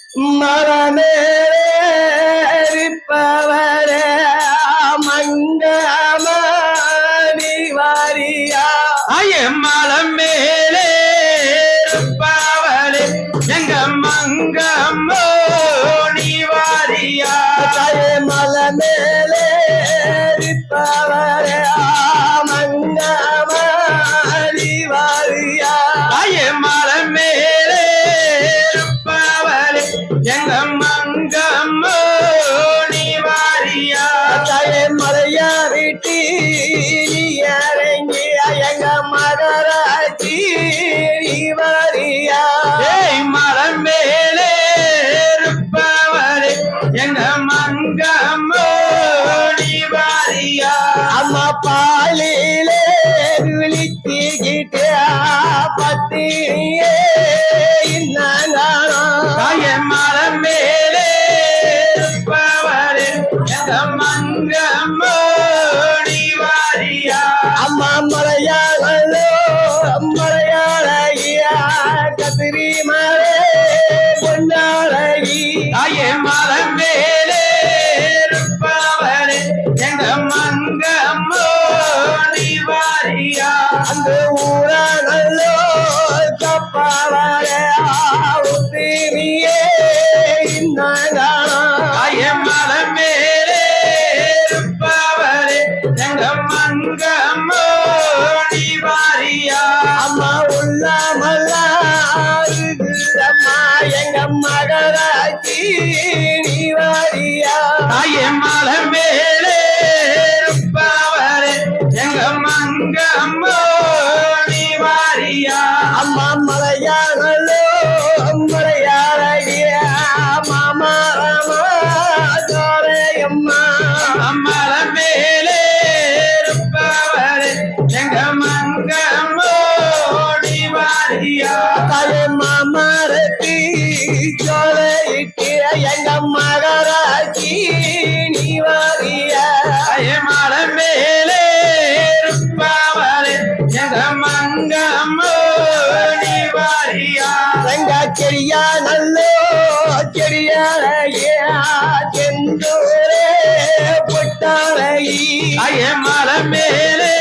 மரமேறிப்பவரே மங்கமணி வாரியா மலம் மேலே இருப்பவரே எங்க மங்கம்மோ நீ வாரியா மல மேலே இருப்பவரே மங்கமணி வாரியா மலம் மேலே இருப்பவரே எங்க மங்கம்மோ நீ வாரியா மலையா விட்டு நீ இறங்கி எங்க மகராட்சி நீ வாரியா மரம் மேலே இருப்பவரே எங்க மங்கம்மோ நீ வாரியா அம்மா பாலிலே விழிச்சுக்கிட்டு பத்தினியே மரம் மேலே இருப்பவரே எங்க மங்கம்மோ நீ வாரியா அம்மா மலையாளோ மலையாளகியா கத்திரி மலை பொன்னாளகி மரம் மேலே இருப்பவரே எங்க மங்கம்மோ நீ வாரியா அந்த ஊரானல்லோ தப்பாவரே உத்திரியே மரம் மேலே இருப்பவரே எங்க மங்கம்மோ நீ வாரியா அம்மா உள்ளமல்லம்மா எங்க மகராட்சி நீ வாரியா மரம் மேலே இருப்பவரே எங்க மங்கம்மோ நீ வாரியா அம்மா மலையாளோ மலையாளகியா மாமா தோரையம்மா மரம் மேலே இருப்பவரே எங்க மங்கம்மோ நீ வாரியா தாயே மாமரத்தி சோலையிட்டு எங்க மகராட்சி நீ வாரியா மரம் மேலே இருப்பவரே எங்க மங்கம்மோ நீ வாரியா எங்க செடியா நல்லோ செடியாளையா செந்தூரே பொட்டாளகி மரம் மேலே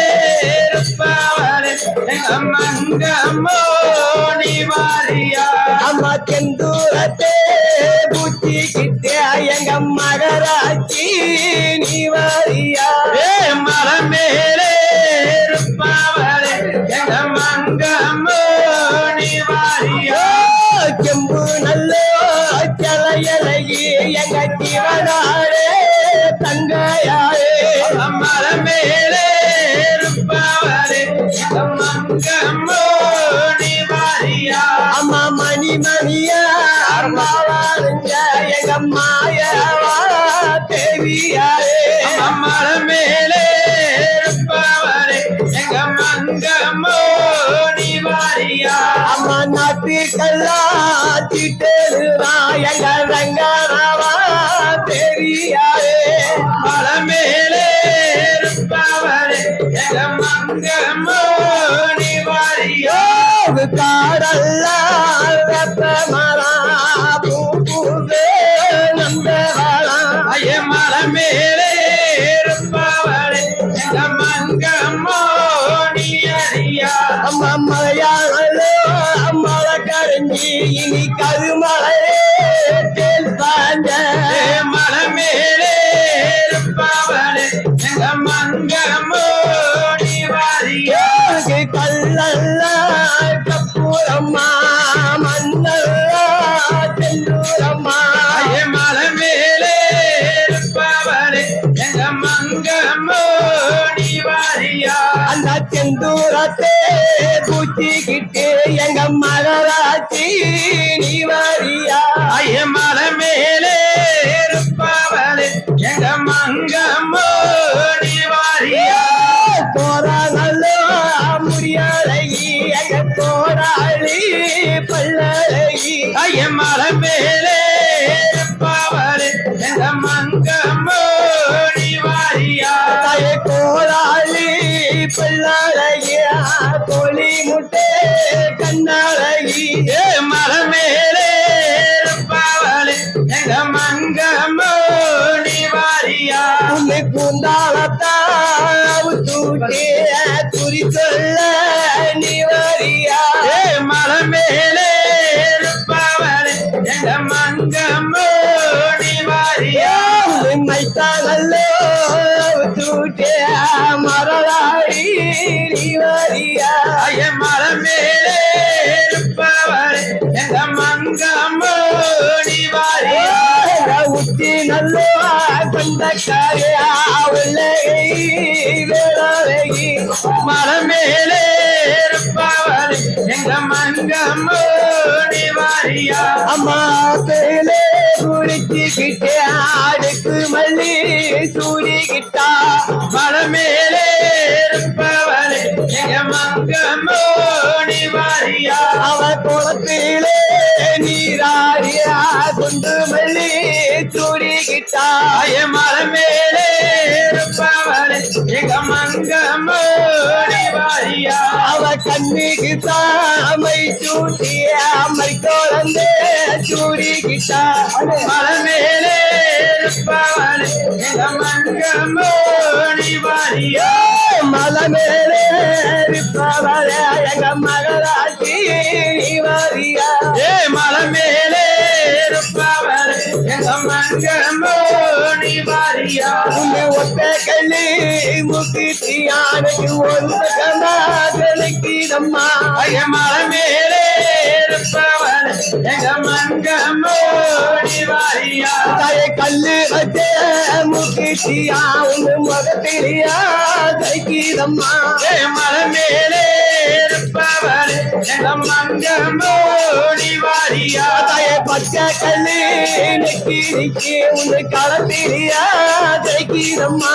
இருப்பவரே எங்க மங்கம்மோ நீ வாரியா அம்மா செந்தூரத்தே பூச்சிக்கிட்டே எங்க மகராட்சி நீ வாரியா மரம் மேலே இருப்பவரே எங்க மங்கம்மோ நீ வாரியா செம்பு நல்லோ சலையலகி எங்க ஜீவனாரே தங்கையாரே மரம் மேலே இருப்பவரே எங்க மங்கம்மோ நீ வாரியா அம்மா மணி மணியா வாருங்க எங்க மாயவா தேவியாரே மரம் மேலே இருப்பவரே எங்க மங்கம்மோ நீ வாரியா அம்மா நாட்டுக்கெல்லாம் திட்டா எங்க ரங்கனவா தெரியாரே மரம் மேலே இருப்பவரே எங்க மங்கம்மோ நீ வாரியா காடெல்லாம் வெப்ப மரம் பூவே நம்பலாம் மரம் மேலே இருப்பவரே எங்க மங்கம்மோ நீ அறியா அம்மா மலையாளோ மலை கரைஞ்சி இனி கருமலையே தேல் பாஞ்ச மரம் மேலே இருப்பவரே எங்க மங்கம்மோ நீ வாரியா கல்லல்லா கப்பூரம்மா மண்ணல்லா செந்தூரம்மா மரம் மேலே இருப்பவரே எங்க மங்கம்மோ நீ வாரியா அந்த செந்தூரத்தே பூச்சிக்கிட்டு எங்க மகராட்சி நீ வாரியா மரம் மேலே இருப்பவரே எங்க மங்கம்மோ நீ வாரியா தோரா நல்லோ முடியாளகி எங்க தோராளி பல்லழகி மரம் மேலே இருப்பவரே எங்க மங்கம்மோ நீ வாரியா கோராளி பல்லழகியா கோழி முட்டை கண்ணழகி மரமே பூந்தாளத்தான் தூட்டி குறி சொல்ல நீ வரியா மலை மேலே இருப்பவளே எங்க மங்கம்மோ நீ வாரியா மைத்தானல்லோ தூட்டி மரளாடி நீ வரியா மலை மேலே இருப்பவளே எங்க மங்கம்மோ நீ வாரியா உச்சி நல்லோ கொண்ட காரியா வேளாளகி மலை மேலே இருப்பவளே எங்க மங்கம்மோ நீ வாரியா அம்மா பேலே குளிச்சுக்கிட்டே ஆடுக்கு மல்லி சூடிக்கிட்டா மலை மேலே இருப்பவளே எங்க மங்கம்மோ நீ வாரியா அவ குளத்திலே நீராடியா கொண்டு மல்லி சூடிக்கிட்டா மலை மேலே இருப்பவளே எங்க மங்கம்மோ நீ வாரியா அவ கண்ணுக்கு தாமை சூட்டியா அம்மை குழந்தை சூடிக்கிட்டா மலை மேலே இருப்பவளே எங்க மங்கம்மோ நீ வாரியா மலை மேலே இருப்பவளே எங்க மகராட்சி வரியா மலை மேலே இருப்பவளே எங்க மங்கம்மோ நீ வாரியா உன்னை ஒத்த கல்லி முக்கியானுக்கு ஒன்று கமாதலிக்கிதம்மா மலை மேலே இருப்பவளே எங்க மங்கம்மோ நீ வாரியா தாய கல்லு வச்ச முக்கியா உங்க முகத்திரியா தைக்கிதம்மா மலை மேலே இருப்பவளே எங்க மங்கம்மோ நீ வாரியா தாய பச்சை கல்லு நிக்கி நிக்கி உங்க களத்திரியா தைக்கிதம்மா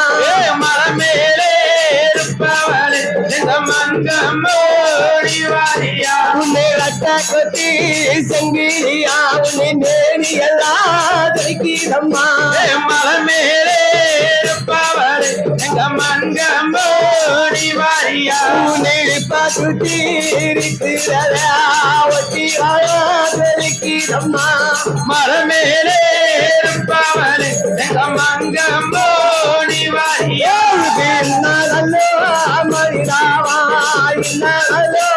மலை மேலே இருப்பவளே எங்க மங்கம்மோ நீ வாரியா உன்னை ரத்த கொத்தி சங்கிலியா உன்னை நேரி எல்லாம் தைக்கிதம்மா மலை மேலே இருப்பவளே எங்க மங்கம்மோ நீ வாரியா உன்னை பார்த்து இருக்கிறதா ஒட்டி தைக்கிதம்மா மலை மேலே இருப்பவளே எங்க மங்கம்மோ நீ வாரியா நல்லோ மரிதாவா நல்லோ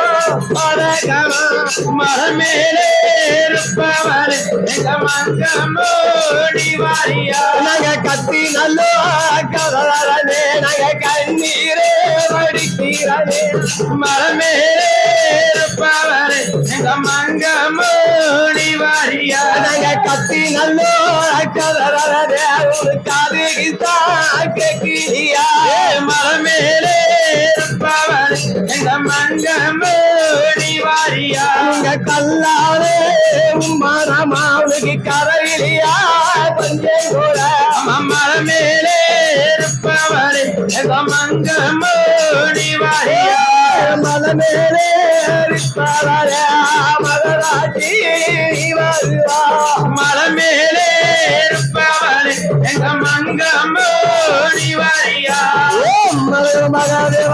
பரகமா மலை மேலே இருப்பவளே எங்க மங்கம்மோ நீ வாரியா நாங்க கத்தி நல்லோ கதறனே நாங்க கண்ணீரே வடிக்கிறனே மலை மேலே இருப்பவளே எங்க மங்கம்மோ நீ வாரியா நாங்க கத்தி நல்லோ கதறனே ஒரு காதுகிட்டா கேக்கிறியா மலை மேலே இருப்பவளே எங்க மங்கம்மோ நீ வாரியா உங்க கல்லாலே மரமா உனக்கு கரையிலியா கொஞ்சம் கூட மலை மேலே இருப்பவளே எங்க மங்கம்மோ நீ வாரியா மலை மேலே இருப்பவரே மகராட்சி வருவா மலை மேலே இருப்பவளே எங்க மங்கம்மோ நீ வாரியா மகரே